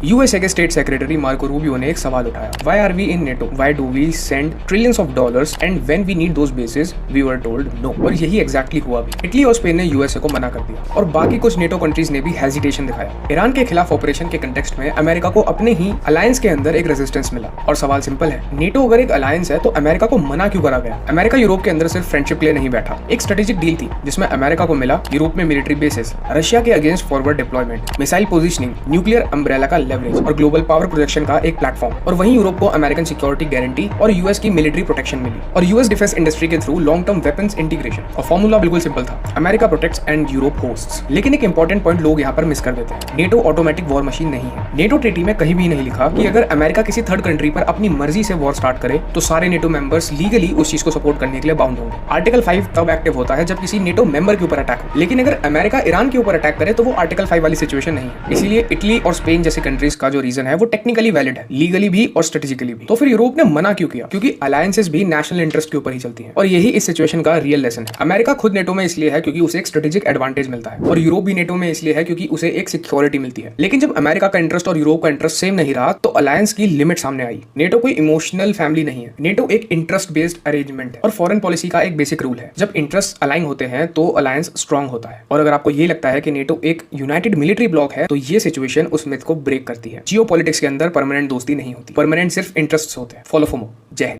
USA के state secretary Marco Rubio ने एक सवाल उठाया, why are we in NATO, why do we send trillions of dollars and when we need those bases we were told no. और यही exactly हुआ भी। Italy और स्पेन ने यूएसए को मना कर दिया और बाकी कुछ नेटो कंट्रीज ने भी हेजिटेशन दिखाया। ईरान के खिलाफ ऑपरेशन के कंटेक्स्ट में अमेरिका को अपने ही अलायंस के अंदर एक रेजिस्टेंस मिला। और सवाल सिंपल है, नेटो अगर एक अलायंस है तो अमेरिका को मना क्यों करा गया? अमेरिका यूरोप के अंदर सिर्फ फ्रेंडशिप के लिए नहीं बैठा, एक स्ट्रेटेजिक डील थी जिसमें अमेरिका को मिला यूरोप में मिलिट्री बेसिस, रशिया के against forward deployment, missile positioning, nuclear umbrella का लेवरेज और ग्लोबल पावर प्रोजेक्शन का एक प्लेटफॉर्म। और वहीं यूरोप को अमेरिकन सिक्योरिटी गारंटी और यूएस की मिलिट्री प्रोटेक्शन मिली और यूएस डिफेंस इंडस्ट्री के through long term weapons integration. और फॉर्मूला बिल्कुल सिंपल था, America protects and Europe hosts. लेकिन एक इंपॉर्टेंट पॉइंट लोग यहाँ पर मिस कर देते हैं, नेटो ऑटोमेटिक वॉर मशीन नहीं है। नेटो ट्रीटी में कहीं भी नहीं लिखा कि अगर अमेरिका किसी थर्ड कंट्री पर अपनी मर्जी से वॉर स्टार्ट करे तो सारे नेटो मेंबर्स लीगली उस चीज को सपोर्ट करने के लिए बाउंड होंगे। आर्टिकल 5 तब एक्टिव होता है जब किसी नेटो मेंबर के ऊपर अटैक हो, लेकिन अगर अमेरिका ईरान के ऊपर अटैक करे तो वो आर्टिकल 5 वाली सिचुएशन नहीं है। इसीलिए इटली और स्पेन जैसे कंट्रीज का जो रीजन है वो टेक्निकली वैलिड है, लीगली भी और स्ट्रेटेजिकली भी। तो फिर यूरोप ने मना क्यों किया? क्योंकि अलायंसेस भी नेशनल इंटरेस्ट के ऊपर ही चलती हैं और यही इस सिचुएशन का रियल लेसन है। अमेरिका खुद नेटो में इसलिए है क्योंकि उसे एक स्ट्रेटेजिक एडवांटेज मिलता है और यूरोप भी नेटो में इसलिए है क्योंकि उसे एक सिक्योरिटी मिलती है। लेकिन जब अमेरिका का इंटरेस्ट और यूरोप का इंटरेस्ट सेम नहीं रहा तो अलायंस की लिमिट सामने आई। नेटो कोई इमोशनल फैमिली नहीं है, नेटो एक इंटरेस्ट बेस्ड अरेंजमेंट है और फॉरेन पॉलिसी का एक बेसिक रूल है, जब इंटरेस्ट अलाइन होते हैं तो अलायंस स्ट्रांग होता है। और अगर आपको ये लगता है कि नेटो एक यूनाइटेड मिलिट्री ब्लॉक है तो ये सिचुएशन उस मिथ को ब्रेक करती है। जियोपॉलिटिक्स के अंदर परमानेंट दोस्ती नहीं होती, परमानेंट सिर्फ इंटरेस्ट्स होते हैं। Follow for more. जय हिंद।